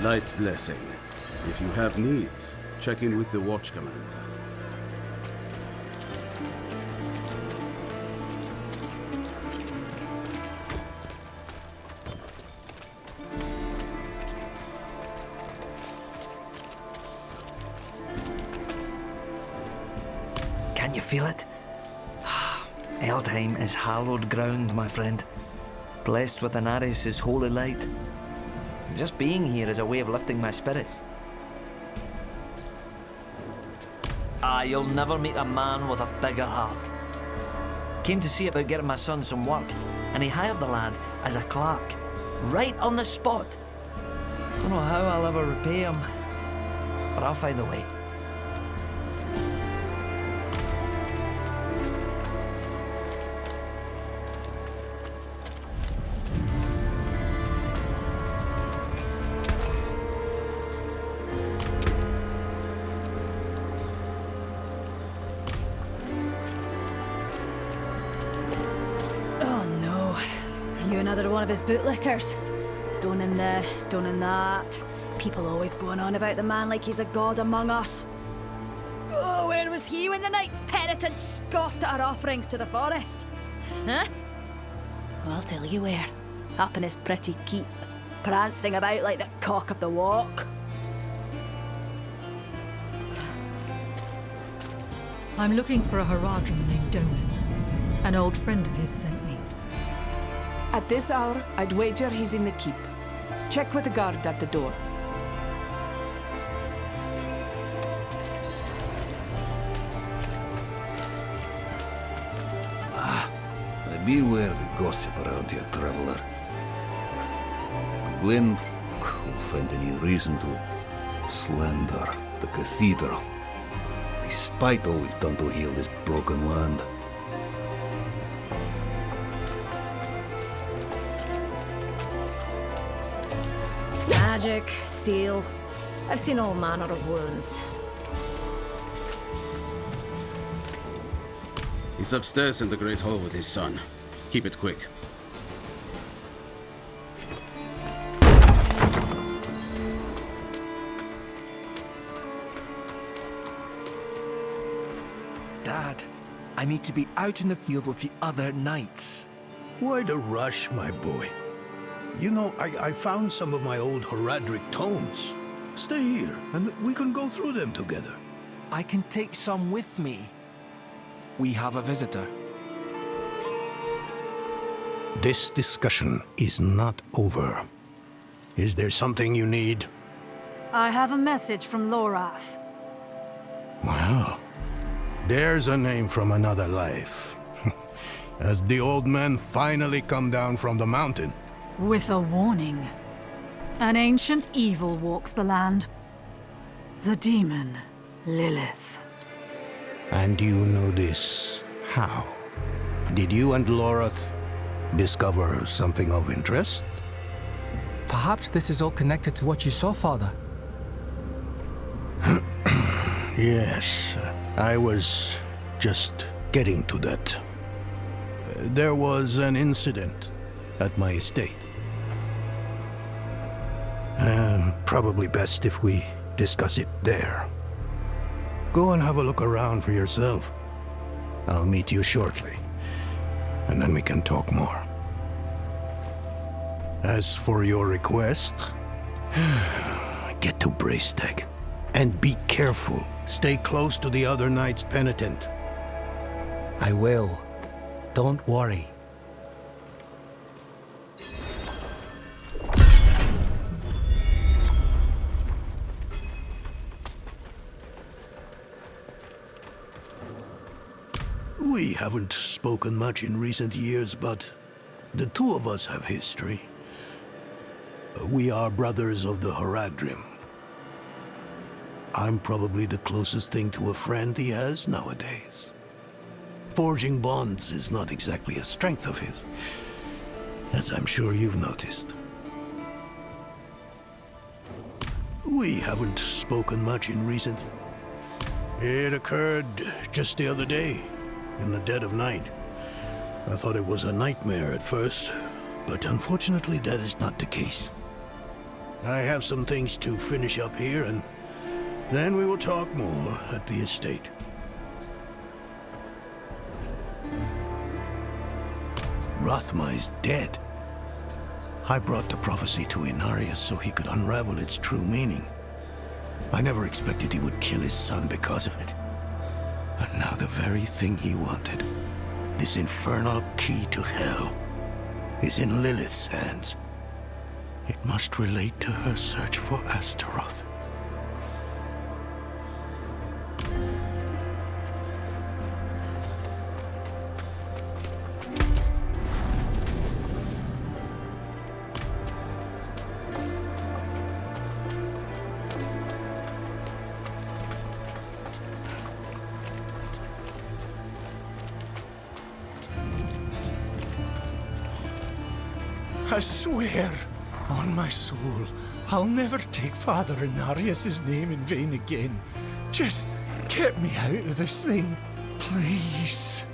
Light's blessing. If you have needs, check in with the Watch Commander. Can you feel it? Eldheim is hallowed ground, my friend. Blessed with Anaris' holy light. Just being here is a way of lifting my spirits. You'll never meet a man with a bigger heart. Came to see about getting my son some work, and he hired the lad as a clerk, right on the spot. Don't know how I'll ever repay him, but I'll find a way. Another one of his bootlickers. Stoning this, stoning that. People always going on about the man like he's a god among us. Oh, where was he when the Knights Penitent scoffed at our offerings to the forest? Huh? Well, I'll tell you where. Up in his pretty keep, prancing about like the cock of the walk. I'm looking for a Haradrim named Donan. An old friend of his sent me. At this hour, I'd wager he's in the keep. Check with the guard at the door. Beware the gossip around here, traveler. Gwen will find any reason to slander the cathedral, despite all we've done to heal this broken land. Magic, steel. I've seen all manner of wounds. He's upstairs in the Great Hall with his son. Keep it quick. Dad, I need to be out in the field with the other knights. Why the rush, my boy? You know, I found some of my old Haradric tomes. Stay here, and we can go through them together. I can take some with me. We have a visitor. This discussion is not over. Is there something you need? I have a message from Lorath. Well, there's a name from another life. Has the old man finally come down from the mountain? With a warning. An ancient evil walks the land. The demon, Lilith. And you know this how? Did you and Lorath discover something of interest? Perhaps this is all connected to what you saw, Father. Yes, I was just getting to that. There was an incident at my estate. Probably best if we discuss it there. Go and have a look around for yourself. I'll meet you shortly, and then we can talk more. As for your request, get to Bracestag. And be careful. Stay close to the other Knights Penitent. I will. Don't worry. We haven't spoken much in recent years, but the two of us have history. We are brothers of the Haradrim. I'm probably the closest thing to a friend he has nowadays. Forging bonds is not exactly a strength of his, as I'm sure you've noticed. We haven't spoken much in recent... It occurred just the other day, in the dead of night. I thought it was a nightmare at first, but unfortunately that is not the case. I have some things to finish up here, and then we will talk more at the estate. Rathma is dead. I brought the prophecy to Inarius so he could unravel its true meaning. I never expected he would kill his son because of it. And now the very thing he wanted, this infernal key to hell, is in Lilith's hands. It must relate to her search for Astaroth. I swear, on my soul, I'll never take Father Inarius' name in vain again. Just get me out of this thing, please.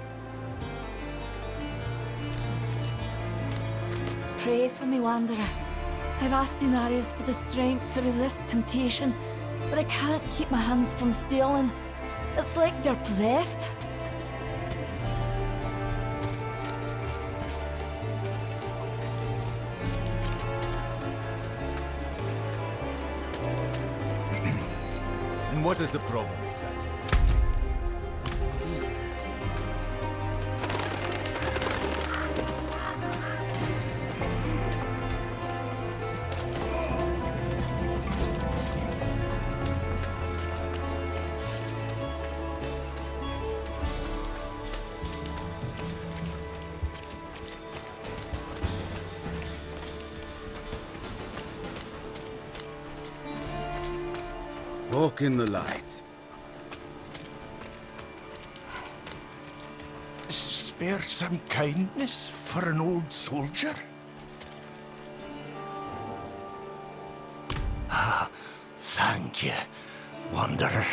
Pray for me, Wanderer. I've asked Inarius for the strength to resist temptation, but I can't keep my hands from stealing. It's like they're possessed. And what is the problem exactly? Walk in the light. Spare some kindness for an old soldier? Ah, thank you, Wanderer.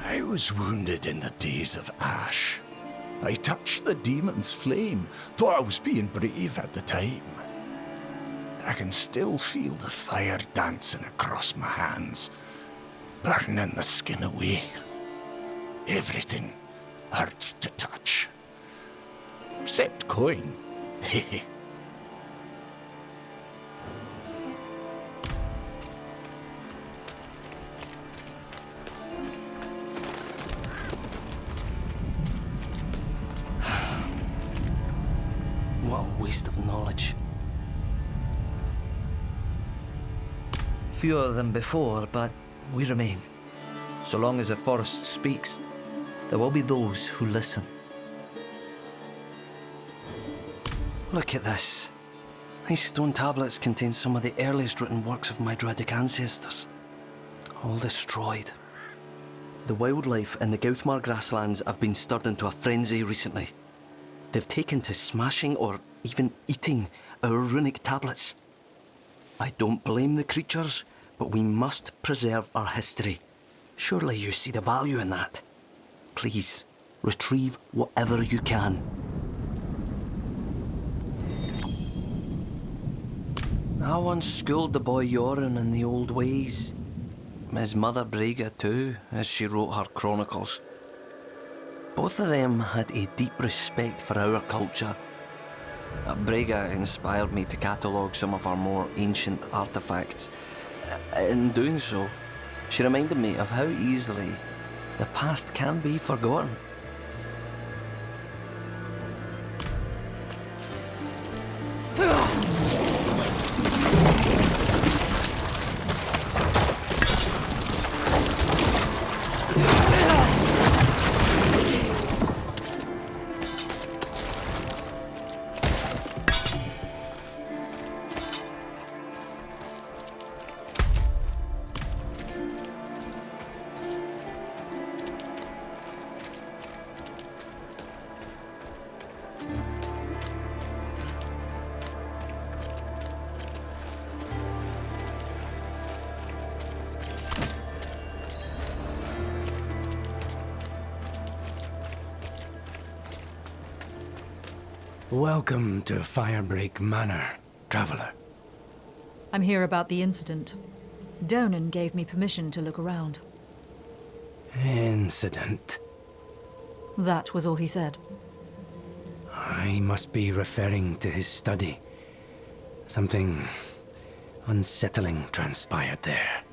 I was wounded in the days of Ash. I touched the demon's flame, thought I was being brave at the time. I can still feel the fire dancing across my hands, burning the skin away. Everything hurts to touch. Except coin. Hehe. What a waste of knowledge. Fewer than before, but we remain. So long as the forest speaks, there will be those who listen. Look at this. These stone tablets contain some of the earliest written works of my Druidic ancestors. All destroyed. The wildlife in the Gauthmar grasslands have been stirred into a frenzy recently. They've taken to smashing or even eating our runic tablets. I don't blame the creatures, but we must preserve our history. Surely you see the value in that. Please, retrieve whatever you can. I once schooled the boy Yoren in the old ways. His mother Brega too, as she wrote her chronicles. Both of them had a deep respect for our culture. Brega inspired me to catalogue some of our more ancient artefacts. In doing so, she reminded me of how easily the past can be forgotten. Welcome to Firebreak Manor. traveler? I'm here about the incident. Donan gave me permission to look around. Incident. That was all he said. I must be referring to his study. Something unsettling transpired there.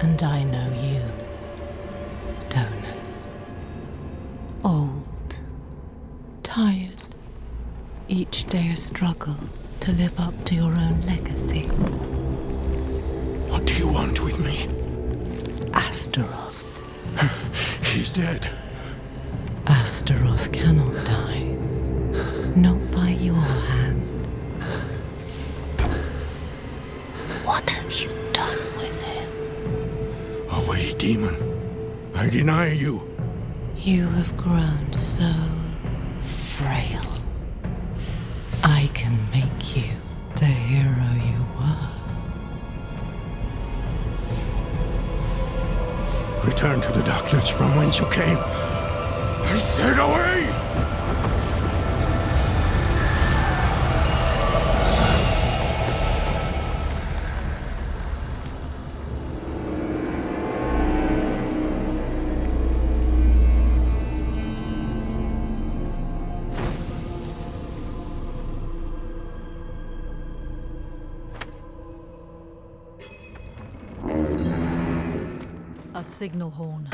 And I know you, Donan. Old, tired, each day a struggle to live up to your own legacy. What do you want with me? Astaroth. She's dead. Astaroth cannot die. Not by your hand. What have you done with him? Away, demon. I deny you. You have grown so frail. I can make you the hero you were. Return to the darkness from whence you came. I said away! A signal horn.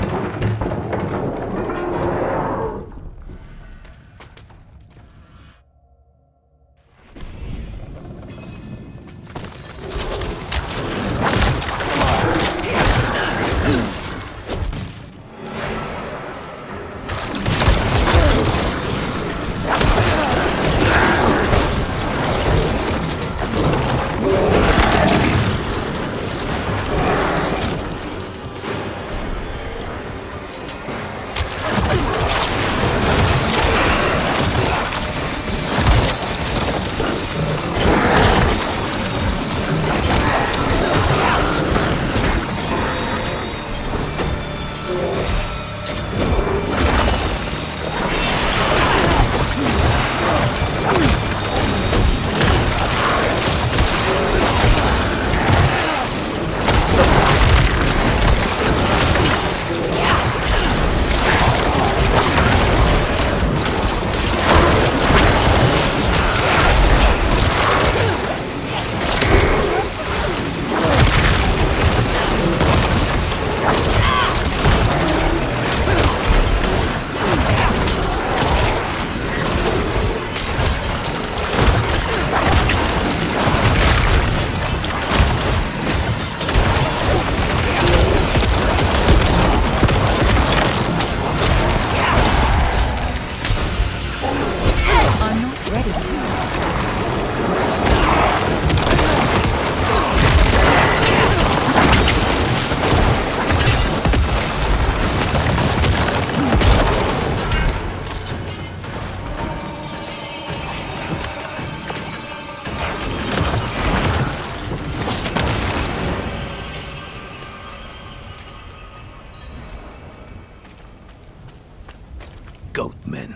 goat men.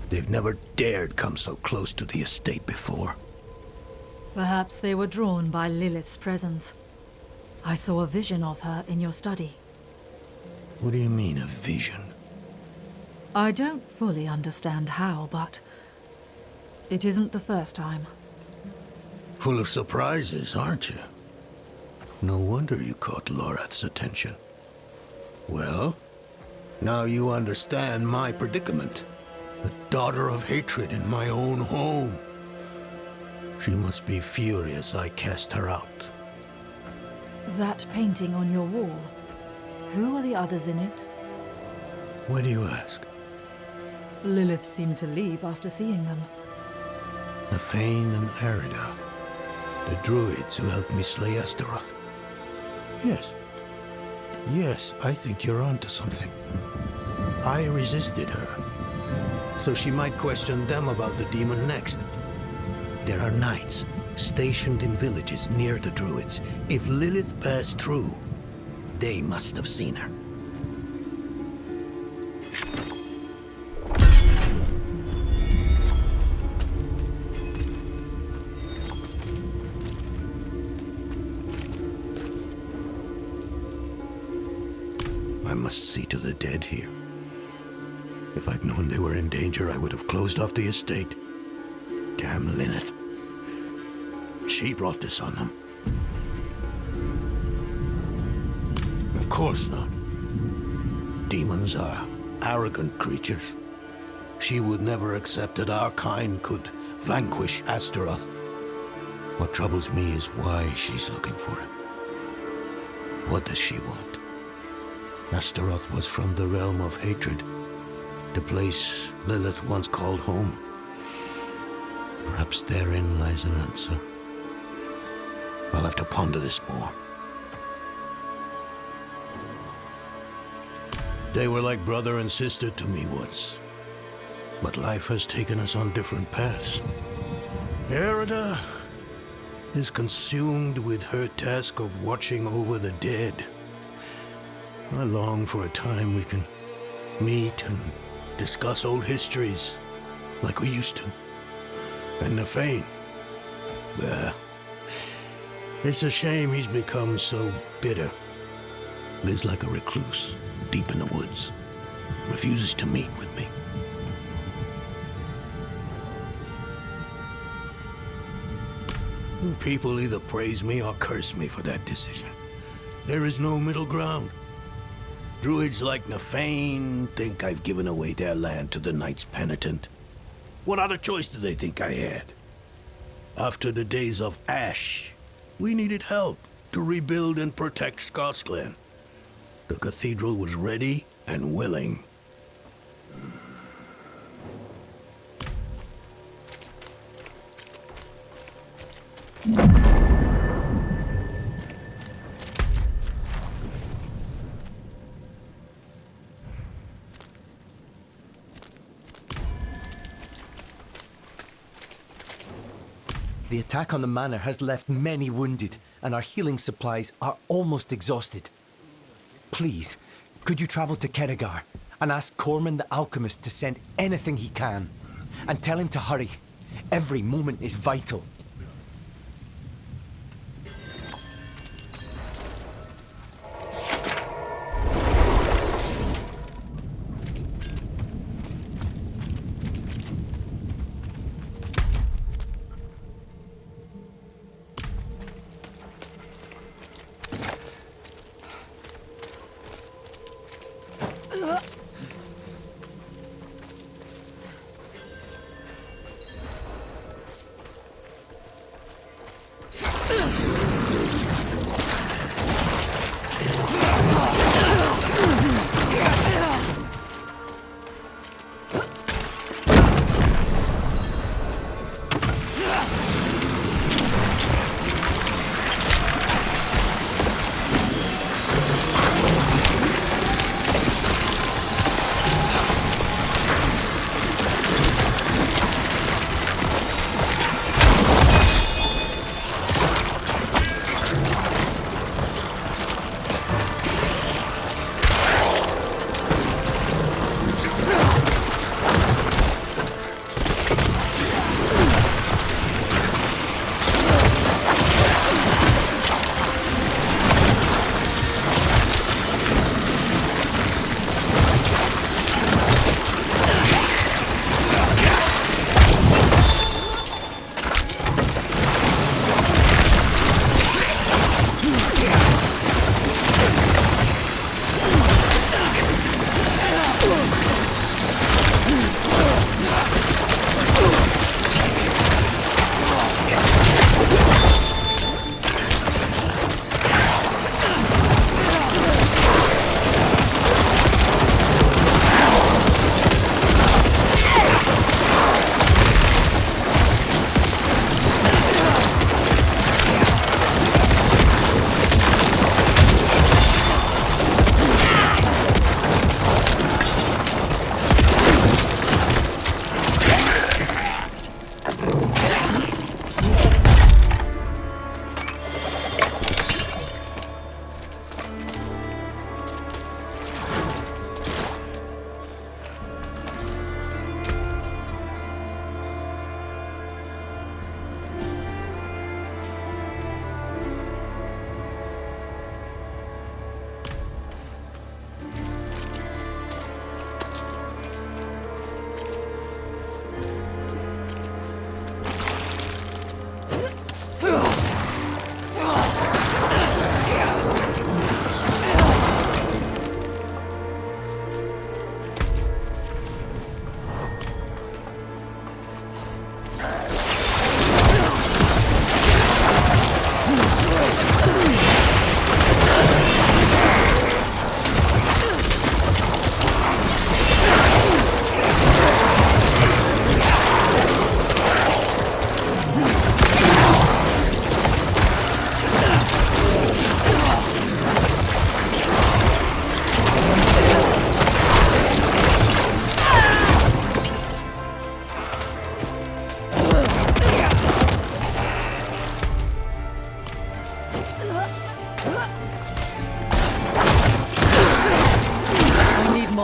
They've never dared come so close to the estate before. Perhaps they were drawn by Lilith's presence. I saw a vision of her in your study. What do you mean, a vision? I don't fully understand how, but it isn't the first time. Full of surprises, aren't you? No wonder you caught Lorath's attention. Well, now you understand my predicament. The daughter of hatred in my own home. She must be furious I cast her out. That painting on your wall, who are the others in it? Why do you ask? Lilith seemed to leave after seeing them. Nefane and Arida, the druids who helped me slay Astaroth. Yes. Yes, I think you're onto something. I resisted her, so she might question them about the demon next. There are knights stationed in villages near the druids. If Lilith passed through, they must have seen her. I must see to the dead here. If I'd known they were in danger, I would have closed off the estate. Damn Lilith. She brought this on them. Of course not. Demons are arrogant creatures. She would never accept that our kind could vanquish Astaroth. What troubles me is why she's looking for him. What does she want? Astaroth was from the realm of hatred, the place Lilith once called home. Perhaps therein lies an answer. I'll have to ponder this more. They were like brother and sister to me once, but life has taken us on different paths. Arida is consumed with her task of watching over the dead. I long for a time we can meet and discuss old histories like we used to. And Nefane, well, it's a shame he's become so bitter. Lives like a recluse, deep in the woods. Refuses to meet with me. People either praise me or curse me for that decision. There is no middle ground. Druids like Nefane think I've given away their land to the Knights Penitent. What other choice do they think I had? After the days of Ash, we needed help to rebuild and protect Scotland. The cathedral was ready and willing. The attack on the manor has left many wounded, and our healing supplies are almost exhausted. Please, could you travel to Keregar and ask Corman the alchemist to send anything he can? And tell him to hurry. Every moment is vital.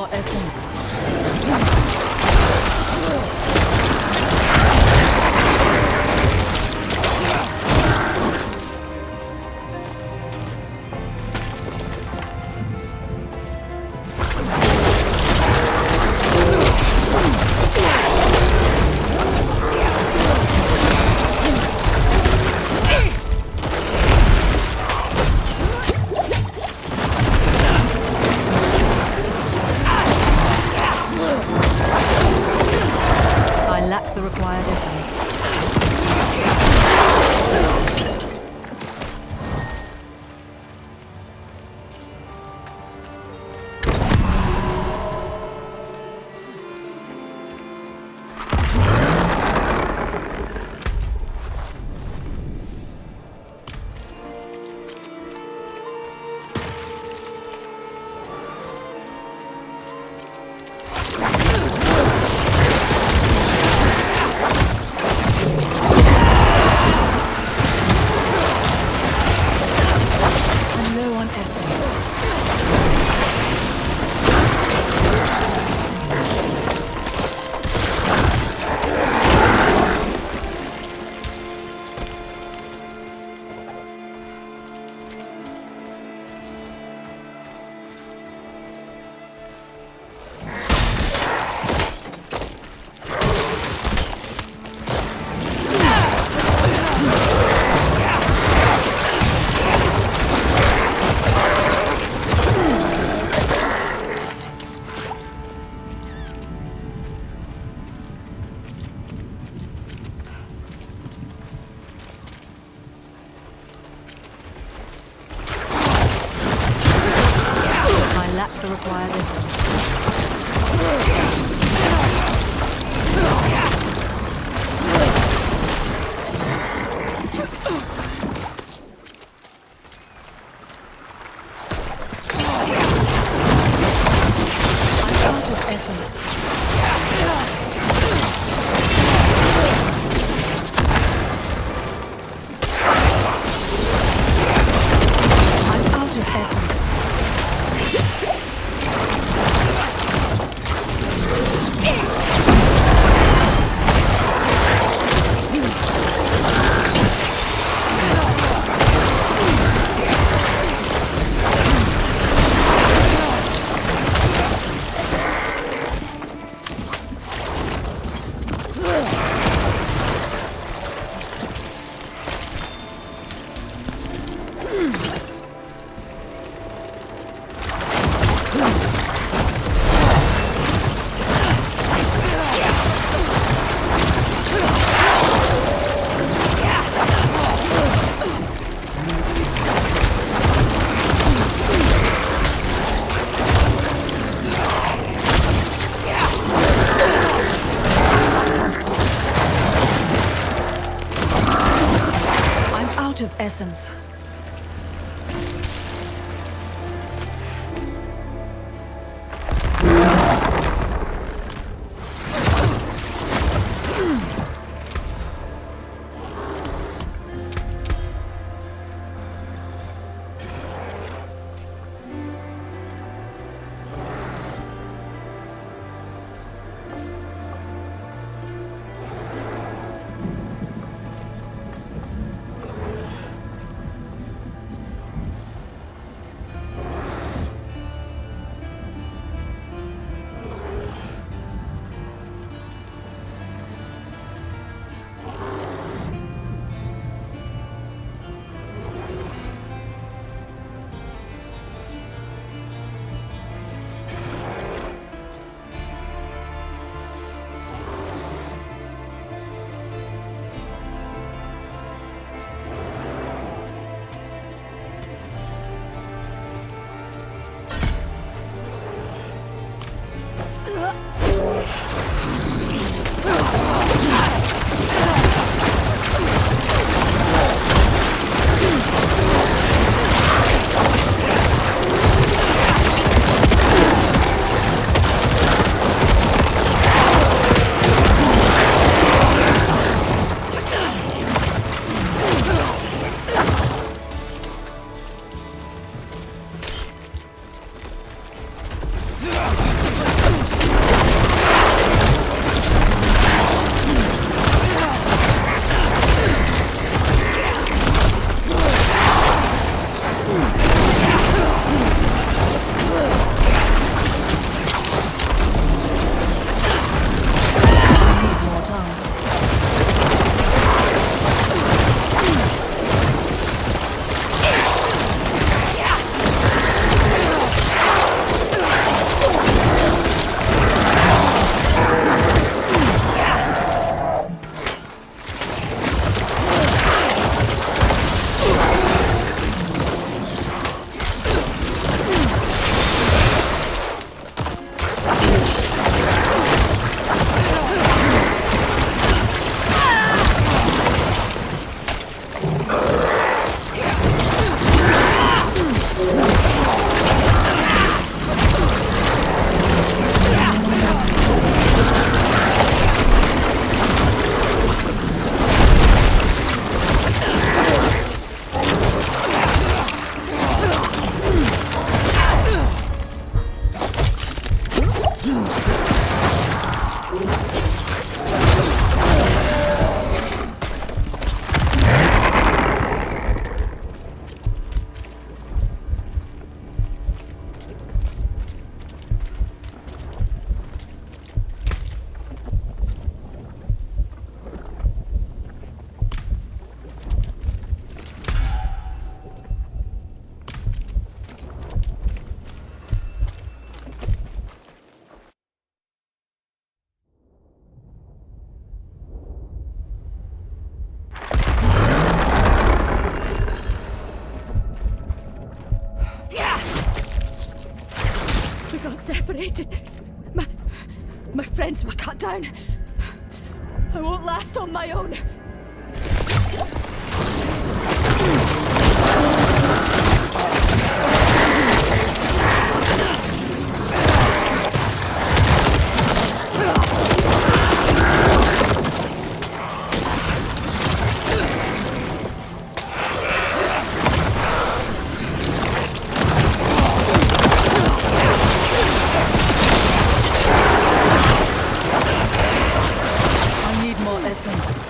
not essence. I lack the required essence. I'm low on essence. I lack the required essence. I'm out of essence. I'm out of essence. I'm out of essence. got separated. My friends were cut down. I won't last on my own. essence.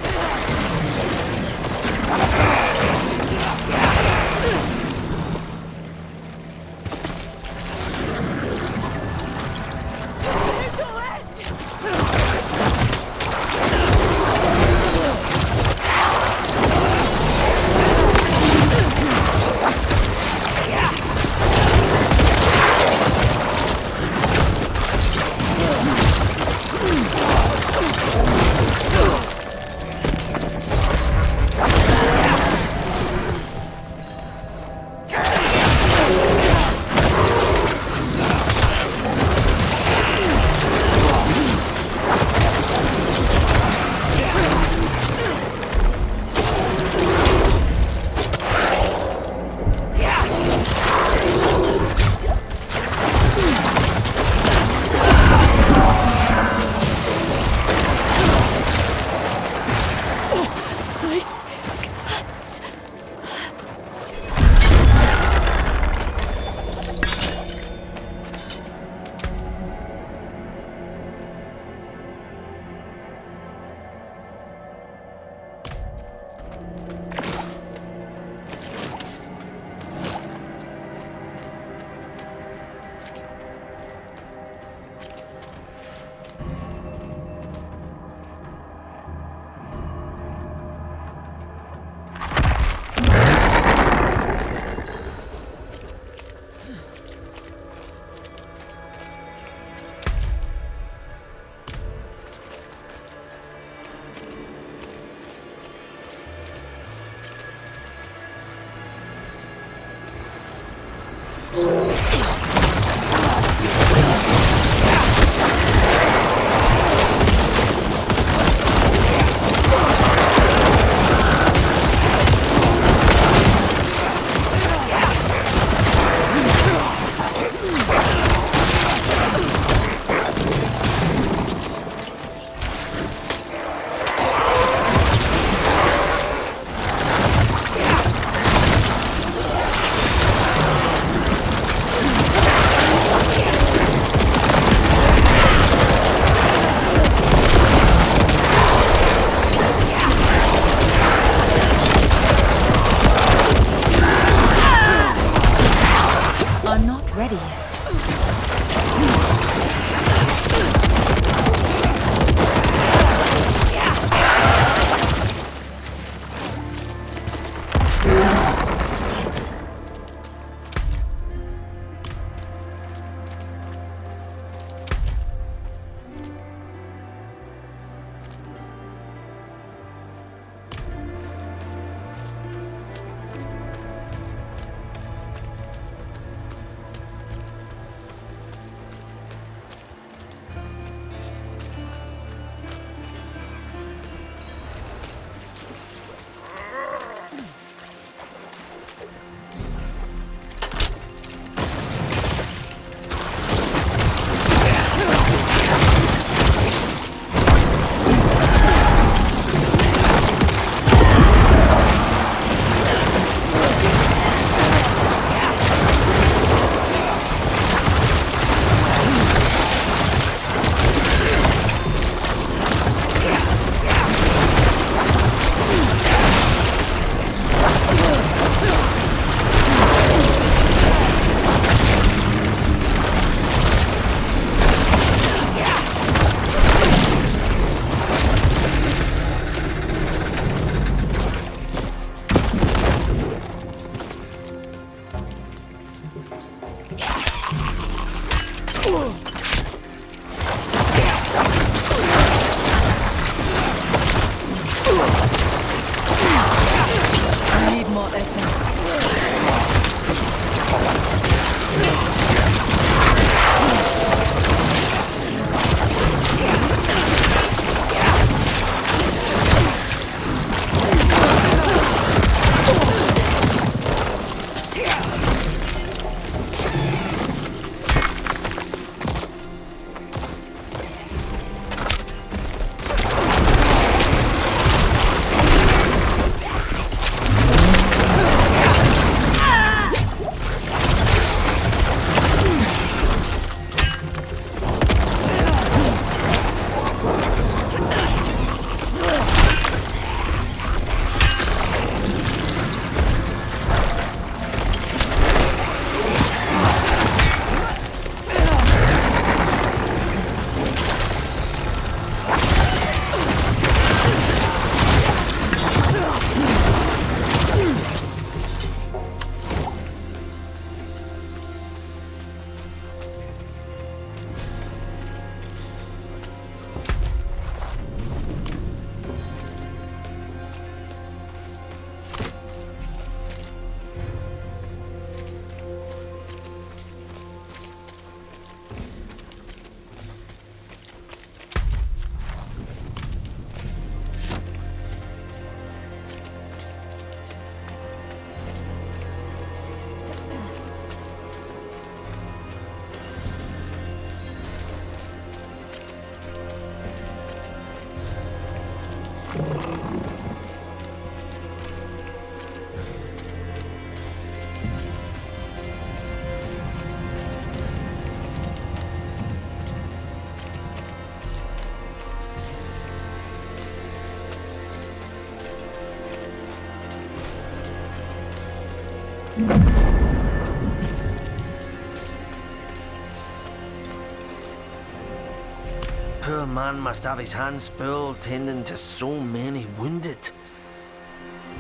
Poor man must have his hands full tending to so many wounded.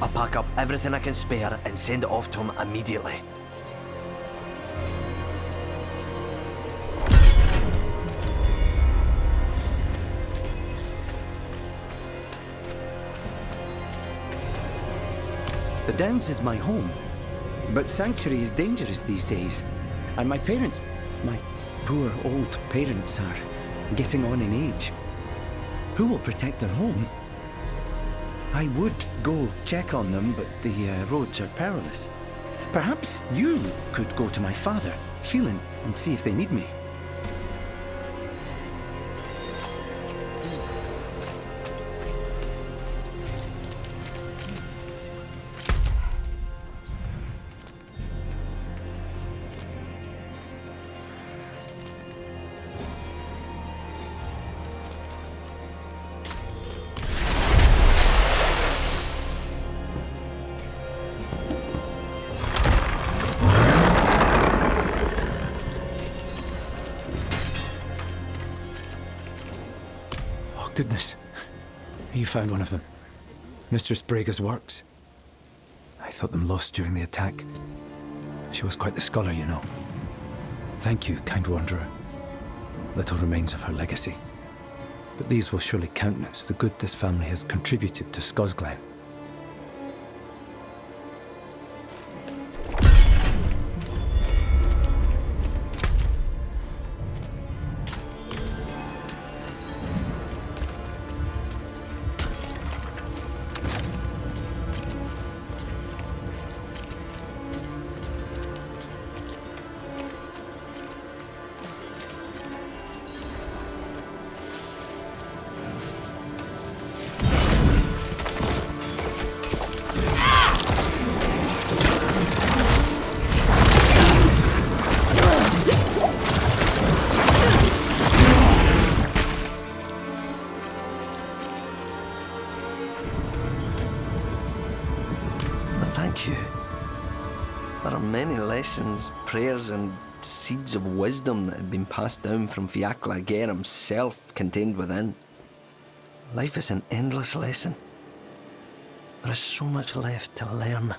I'll pack up everything I can spare and send it off to him immediately. The Downs is my home, but Sanctuary is dangerous these days. And my parents, my poor old parents, are getting on in age. Who will protect their home? I would go check on them, but the roads are perilous. Perhaps you could go to my father, Phelan, and see if they need me. Goodness. You found one of them. Mistress Brega's works. I thought them lost during the attack. She was quite the scholar, you know. Thank you, kind wanderer. Little remains of her legacy. But these will surely countenance the good this family has contributed to Scosglen. Thank you. There are many lessons, prayers, and seeds of wisdom that have been passed down from Fiacla Ger himself contained within. Life is an endless lesson. There is so much left to learn.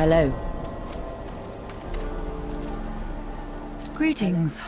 Hello. Greetings.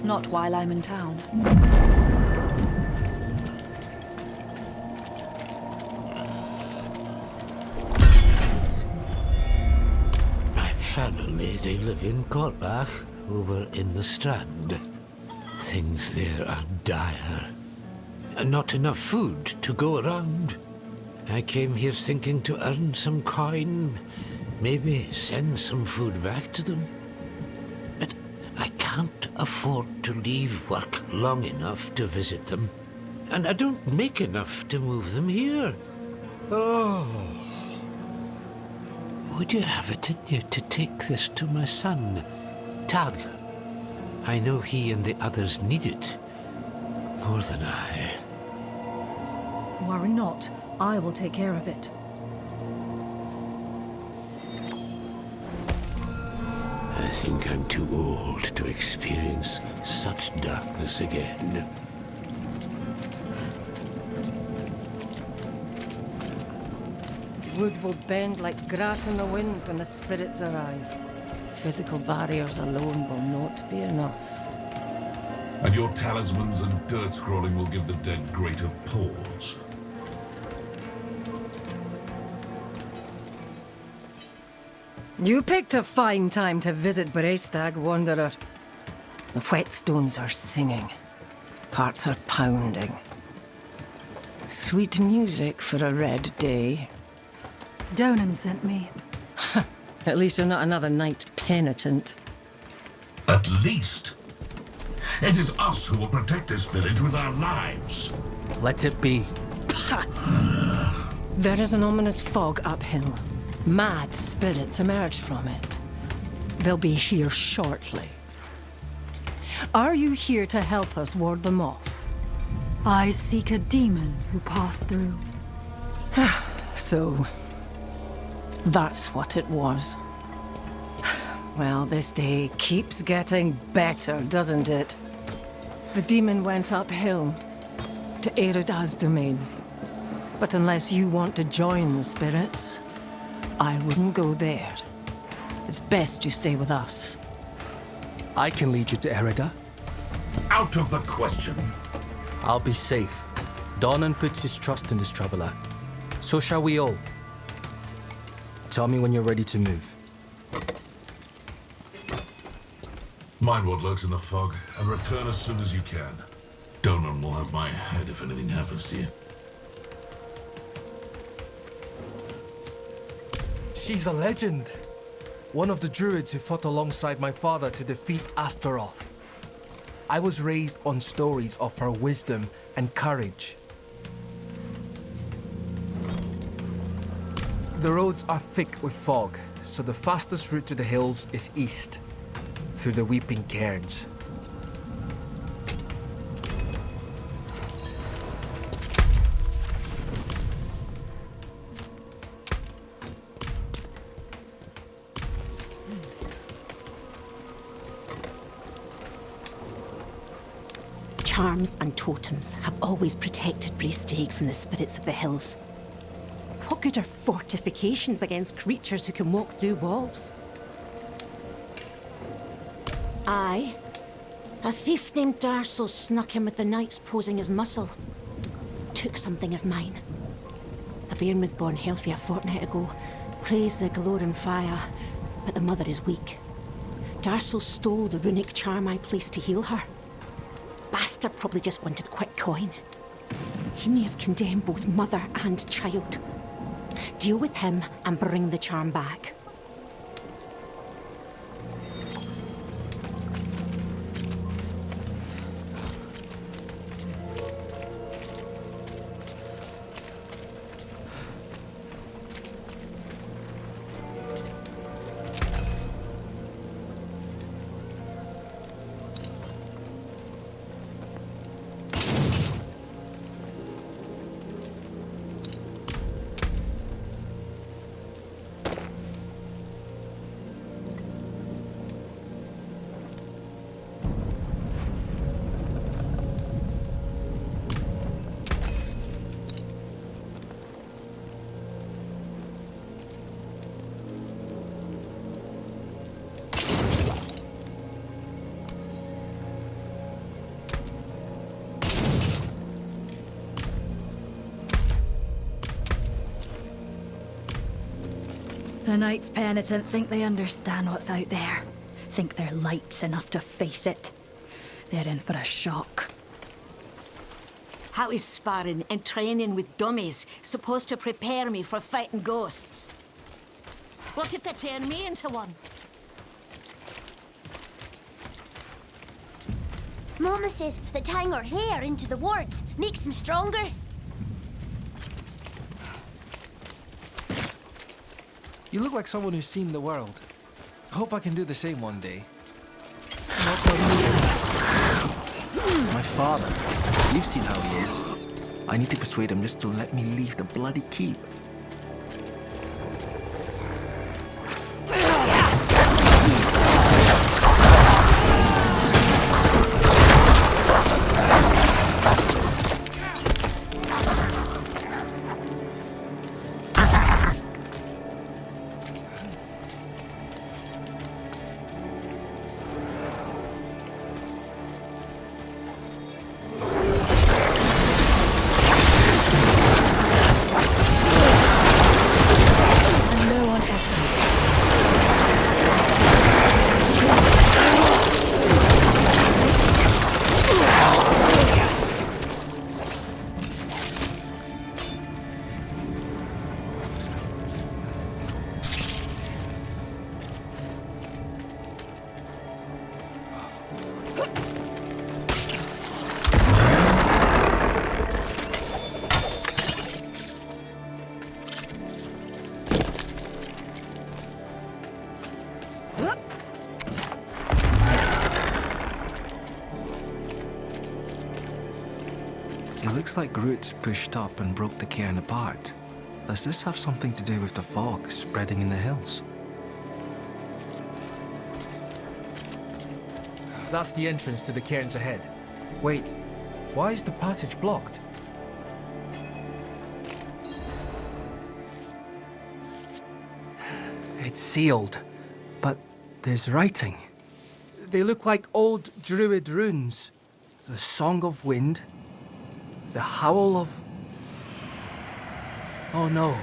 Not while I'm in town. My family, they live in Korbach, over in the Strand. Things there are dire. And not enough food to go around. I came here thinking to earn some coin, maybe send some food back to them. But I can't afford to leave work long enough to visit them. And I don't make enough to move them here. Oh. Would you have it in you to take this to my son, Tag? I know he and the others need it more than I. Worry not. I will take care of it. I think I'm too old to experience such darkness again. Wood will bend like grass in the wind when the spirits arrive. Physical barriers alone will not be enough. And your talismans and dirt scrolling will give the dead greater pause. You picked a fine time to visit Brestag, Wanderer. The whetstones are singing. Hearts are pounding. Sweet music for a red day. Donan sent me. At least you're not another knight penitent. At least? It is us who will protect this village with our lives. Let it be. There is an ominous fog uphill. Mad spirits emerge from it. They'll be here shortly. Are you here to help us ward them off? I seek a demon who passed through. So, that's what it was. Well, this day keeps getting better, doesn't it? The demon went uphill to Erida's domain. But unless you want to join the spirits, I wouldn't go there. It's best you stay with us. I can lead you to Erida. Out of the question. I'll be safe. Donan puts his trust in this traveler. So shall we all. Tell me when you're ready to move. Mind what lurks in the fog, and return as soon as you can. Donan will have my head if anything happens to you. She's a legend. One of the druids who fought alongside my father to defeat Astaroth. I was raised on stories of her wisdom and courage. The roads are thick with fog, so the fastest route to the hills is east, through the Weeping Cairns. Charms and totems have always protected Braestag from the spirits of the hills. What good are fortifications against creatures who can walk through walls? Aye. A thief named Darso snuck in with the knights posing as muscle. Took something of mine. A bairn was born healthy a fortnight ago. Praised the glowing fire, but the mother is weak. Darso stole the runic charm I placed to heal her. Bastard probably just wanted quick coin. He may have condemned both mother and child. Deal with him and bring the charm back. The Knights Penitent think they understand what's out there. Think they're lights enough to face it. They're in for a shock. How is sparring and training with dummies supposed to prepare me for fighting ghosts? What if they turn me into one? Mama says that tying her hair into the wards makes them stronger. You look like someone who's seen the world. I hope I can do the same one day. My father. You've seen how he is. I need to persuade him just to let me leave the bloody keep. It looks like roots pushed up and broke the cairn apart. Does this have something to do with the fog spreading in the hills? That's the entrance to the cairns ahead. Wait, why is the passage blocked? It's sealed, but there's writing. They look like old druid runes. The Song of Wind, the Howl of... Oh no,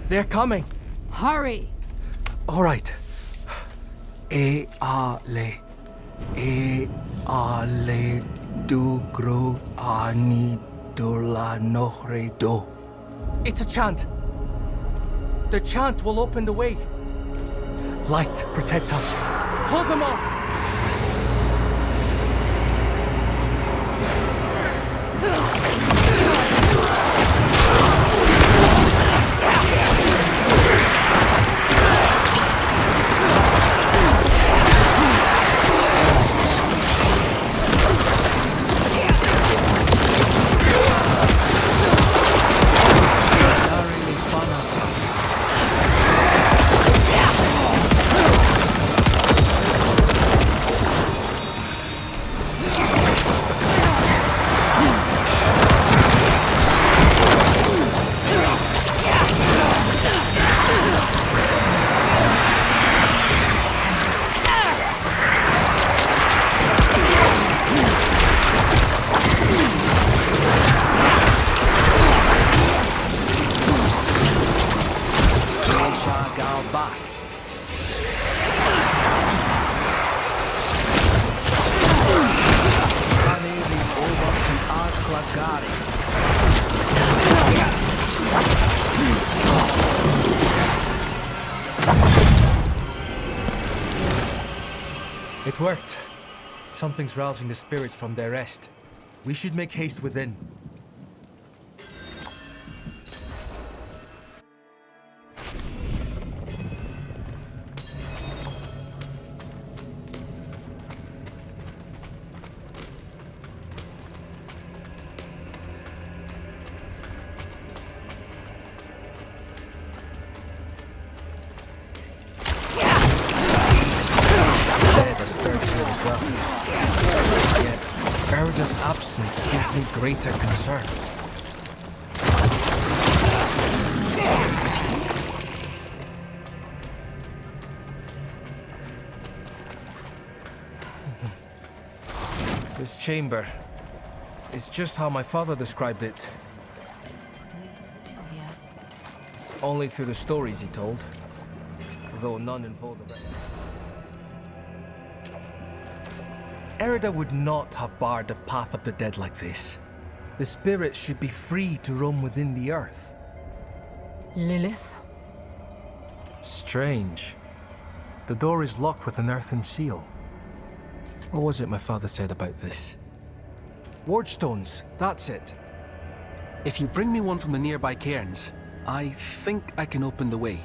they're coming! Hurry! All right. E ale dugro ani dola nohre do. It's a chant. The chant will open the way. Light, protect us. Hold them off! It worked. Something's rousing the spirits from their rest. We should make haste within. Erida's absence gives me greater concern. This chamber is just how my father described it. Only through the stories he told, though none involved the rest. Erida would not have barred the path of the dead like this. The spirits should be free to roam within the earth. Lilith? Strange. The door is locked with an earthen seal. What was it my father said about this? Ward stones, that's it. If you bring me one from the nearby cairns, I think I can open the way.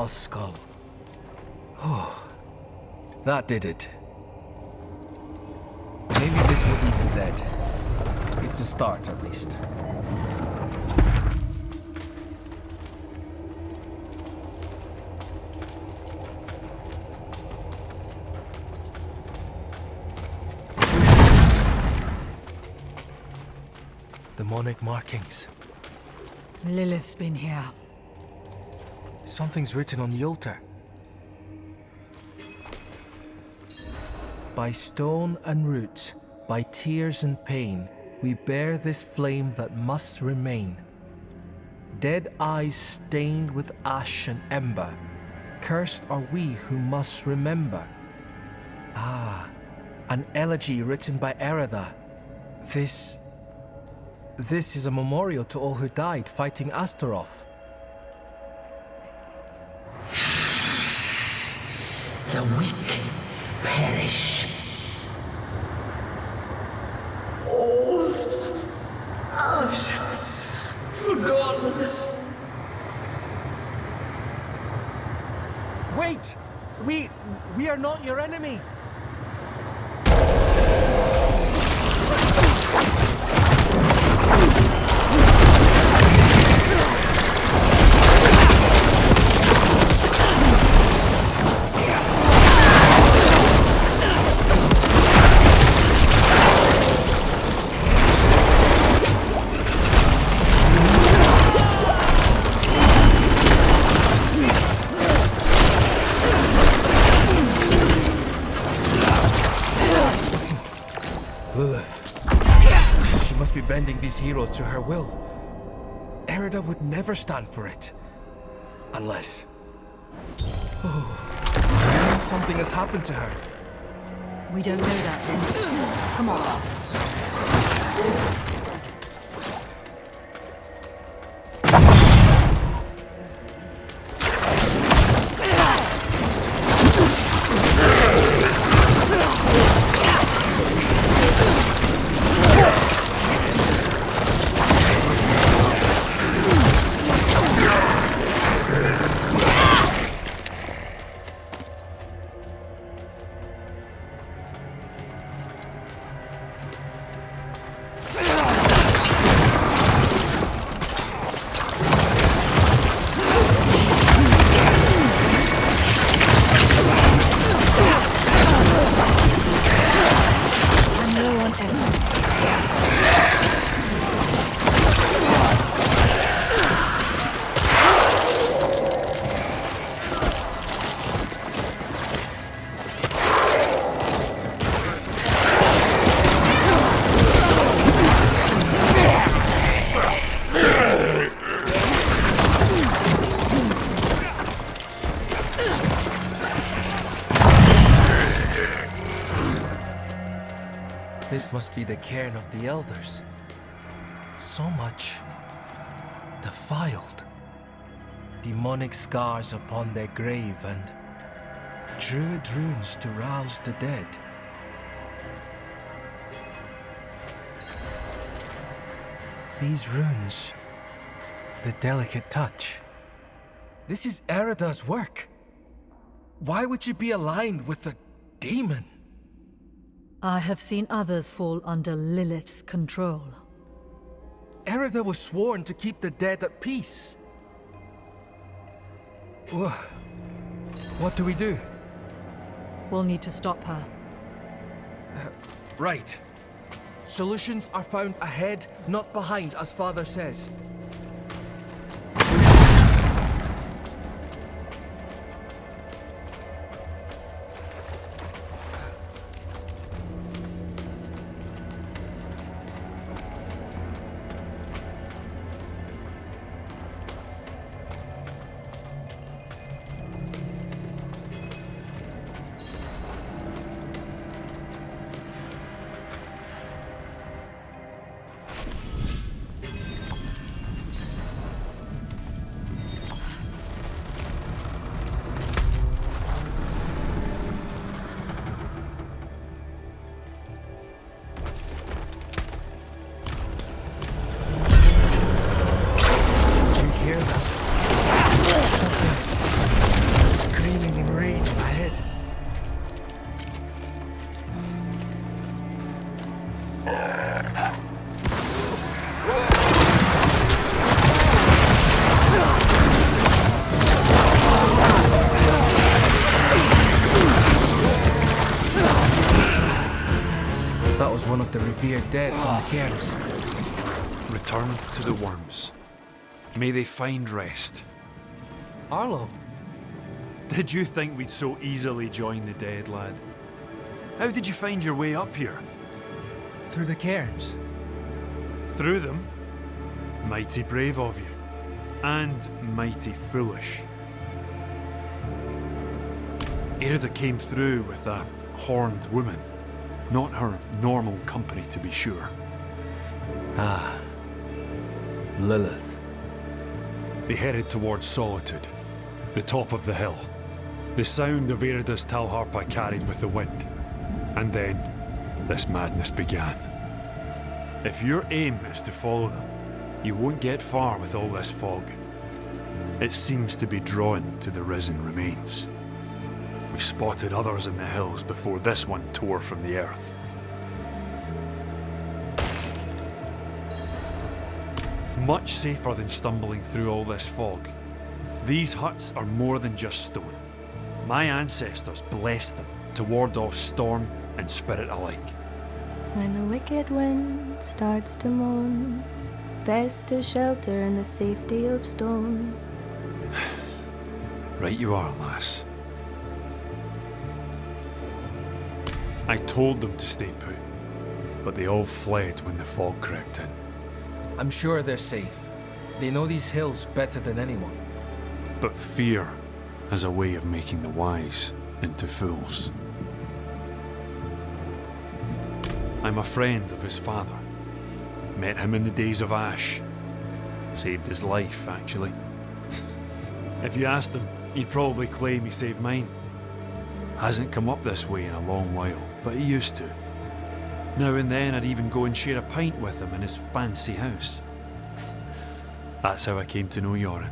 Thal's skull. Oh, that did it. Maybe this will ease the dead. It's a start, at least. Demonic markings. Lilith's been here. Something's written on the altar. By stone and root, by tears and pain, we bear this flame that must remain. Dead eyes stained with ash and ember, cursed are we who must remember. Ah, an elegy written by Erida. This is a memorial to all who died fighting Astaroth. The weak perish. All ash forgotten. Wait! We are not your enemy! Bending these heroes to her will. Erida would never stand for it. Unless... Oh, something has happened to her. We don't know that yet. Come on. This must be the cairn of the elders. So much defiled. Demonic scars upon their grave and druid runes to rouse the dead. These runes, the delicate touch. This is Erida's work. Why would she be aligned with the demon? I have seen others fall under Lilith's control. Erida was sworn to keep the dead at peace. What do we do? We'll need to stop her. Right. Solutions are found ahead, not behind, as Father says. was one of the revered dead from the cairns. Returned to the worms. May they find rest. Arlo? Did you think we'd so easily join the dead, lad? How did you find your way up here? Through the cairns. Through them? Mighty brave of you. And mighty foolish. Erida came through with a horned woman. Not her normal company, to be sure. Ah. Lilith. They headed towards Solitude, the top of the hill. The sound of Erida's Talharpa carried with the wind. And then, this madness began. If your aim is to follow them, you won't get far with all this fog. It seems to be drawn to the risen remains. We spotted others in the hills before this one tore from the earth. Much safer than stumbling through all this fog. These huts are more than just stone. My ancestors blessed them to ward off storm and spirit alike. When the wicked wind starts to moan, best to shelter in the safety of stone. Right you are, lass. I told them to stay put, but they all fled when the fog crept in. I'm sure they're safe. They know these hills better than anyone. But fear has a way of making the wise into fools. I'm a friend of his father. Met him in the days of Ash. Saved his life, actually. If you asked him, he'd probably claim he saved mine. Hasn't come up this way in a long while, but he used to. Now and then I'd even go and share a pint with him in his fancy house. That's how I came to know Yoren.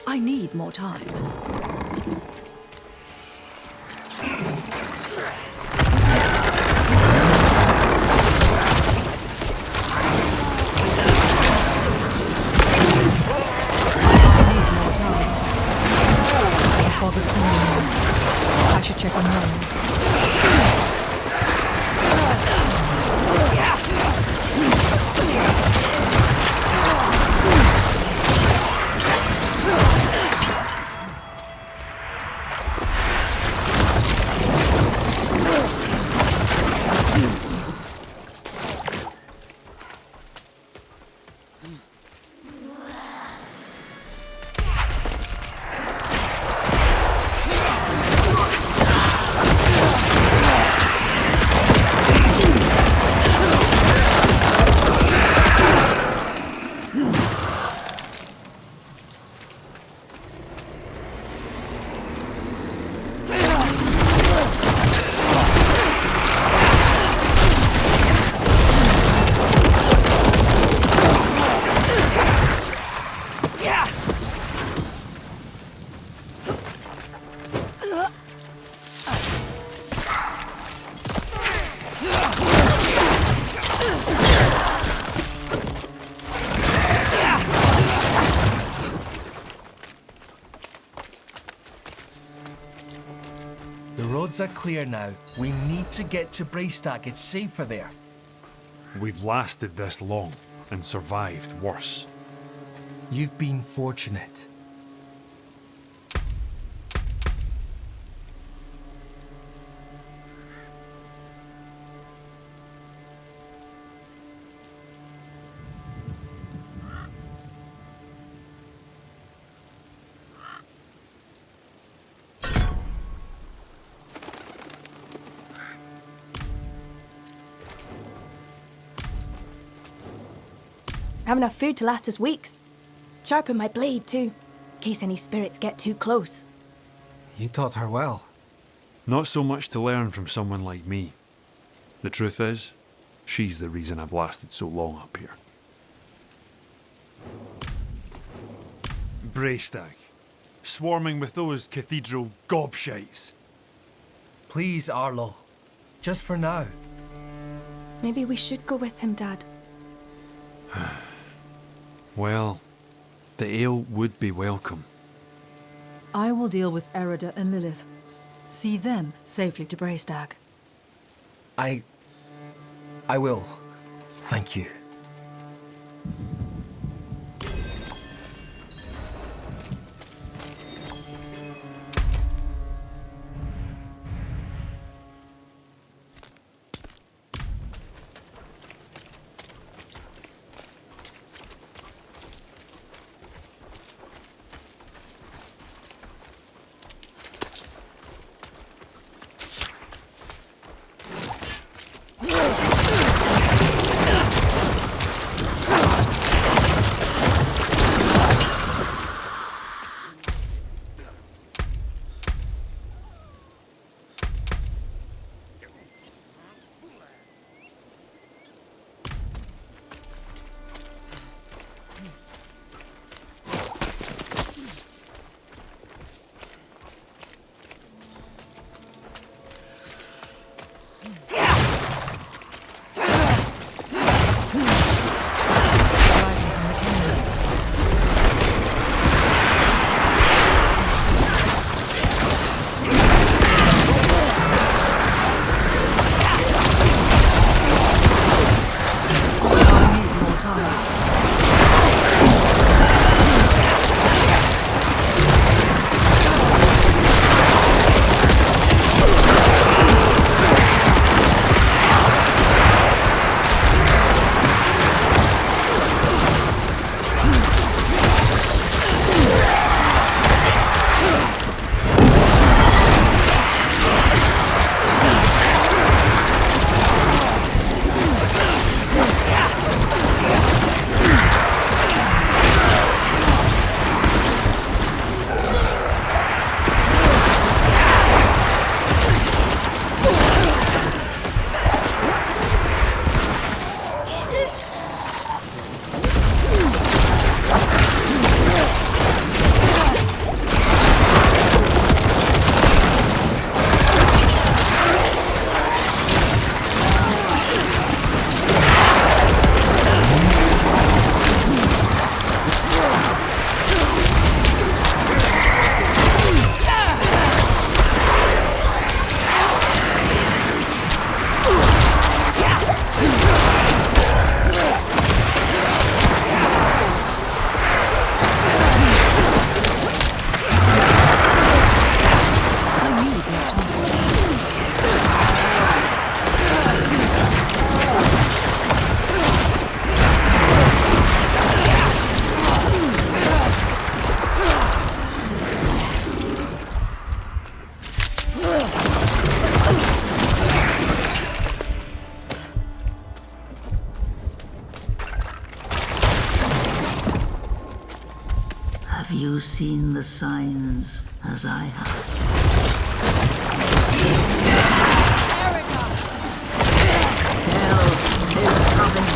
I need more time. I should check on Rome. roads are clear now. We need to get to Braystag. It's safer there. We've lasted this long and survived worse. You've been fortunate. I have enough food to last us weeks. Sharpen my blade, too, in case any spirits get too close. You taught her well. Not so much to learn from someone like me. The truth is, she's the reason I've lasted so long up here. Braystag. Swarming with those cathedral gobshites. Please, Arlo. Just for now. Maybe we should go with him, Dad. Well, the ale would be welcome. I will deal with Erida and Lilith. See them safely to Braystag. I will. Thank you. Have you seen the signs as I have? Hell is coming,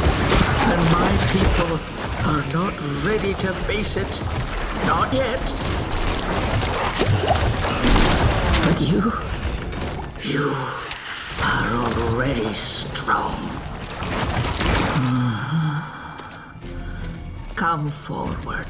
and my people are not ready to face it. Not yet. But you are already strong. Come forward.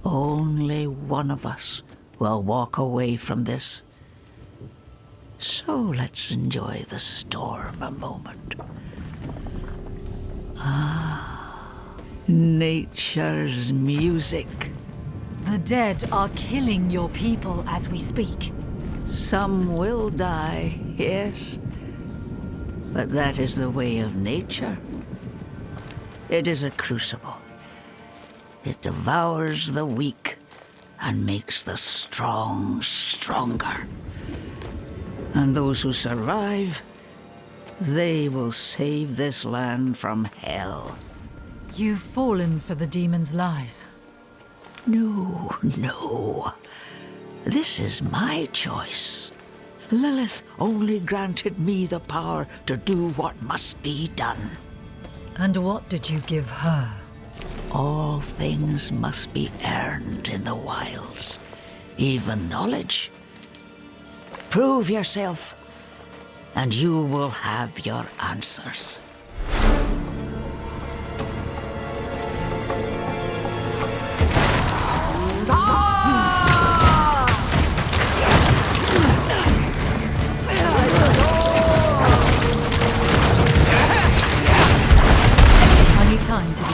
Only one of us will walk away from this. So let's enjoy the storm a moment. Nature's music. The dead are killing your people as we speak. Some will die, yes. But that is the way of nature. It is a crucible. It devours the weak and makes the strong stronger. And those who survive, they will save this land from hell. You've fallen for the demon's lies. No. This is my choice. Lilith only granted me the power to do what must be done. And what did you give her? All things must be earned in the wilds, even knowledge. Prove yourself, and you will have your answers. I need time to be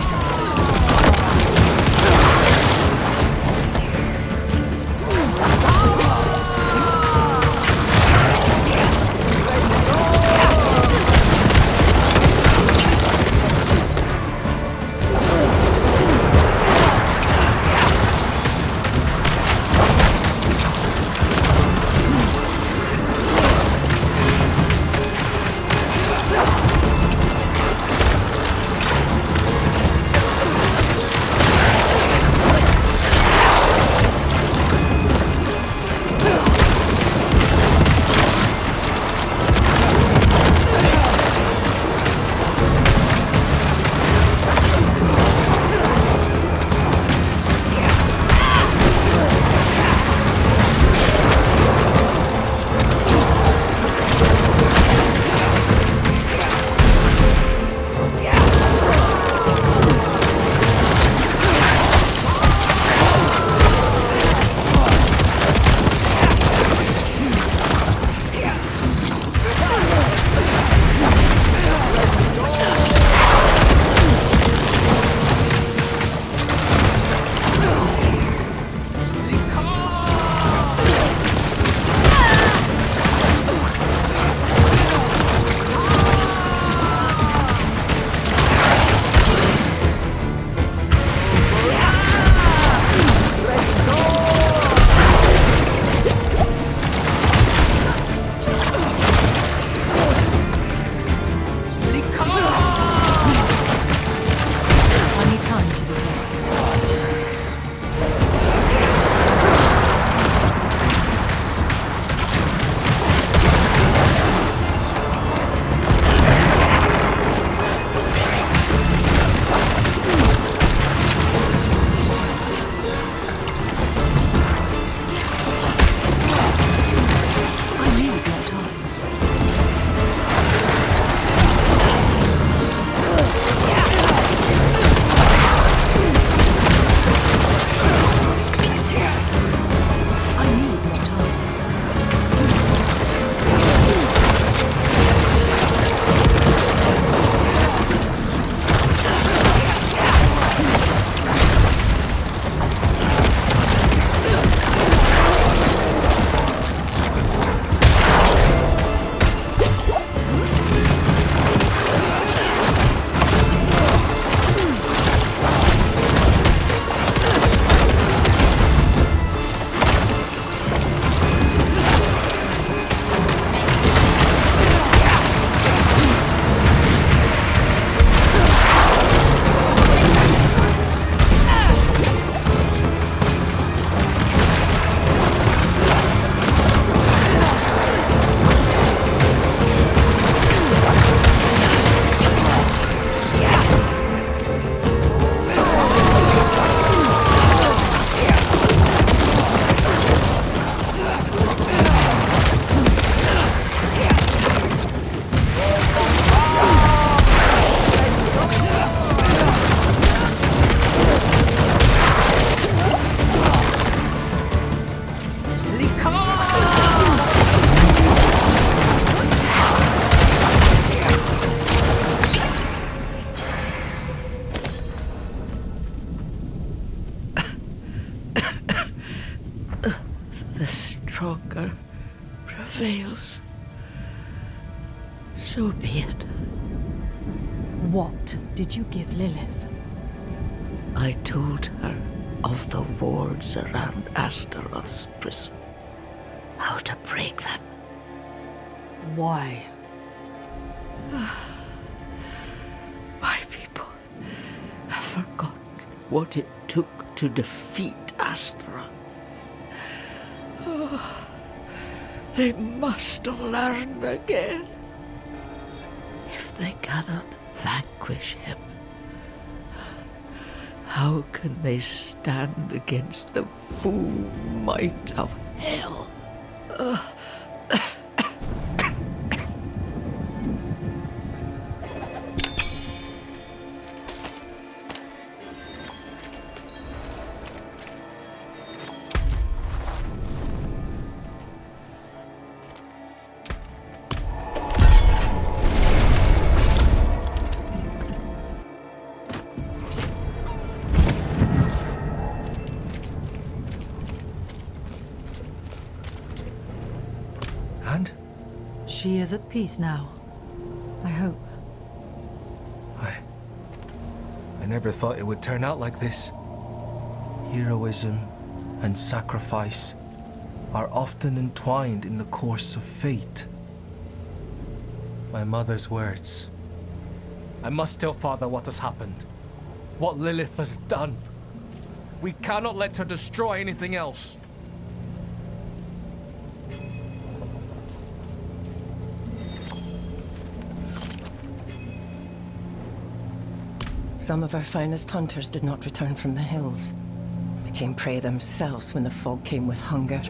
the stronger prevails. So be it. What did you give Lilith? I told her of the wards around Astaroth's prison. How to break them. Why? My people have forgotten what it took to defeat Astaroth. They must learn again. If they cannot vanquish him, how can they stand against the full might of hell? And? She is at peace now. I hope. I never thought it would turn out like this. Heroism and sacrifice are often entwined in the course of fate. My mother's words. I must tell Father what has happened. What Lilith has done. We cannot let her destroy anything else. Some of our finest hunters did not return from the hills. Became prey themselves when the fog came with hunger.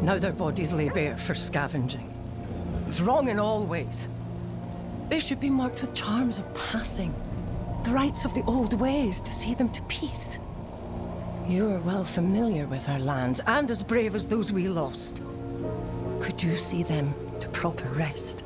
Now their bodies lay bare for scavenging. It's wrong in all ways. They should be marked with charms of passing. The rites of the old ways to see them to peace. You are well familiar with our lands, and as brave as those we lost. Could you see them to proper rest?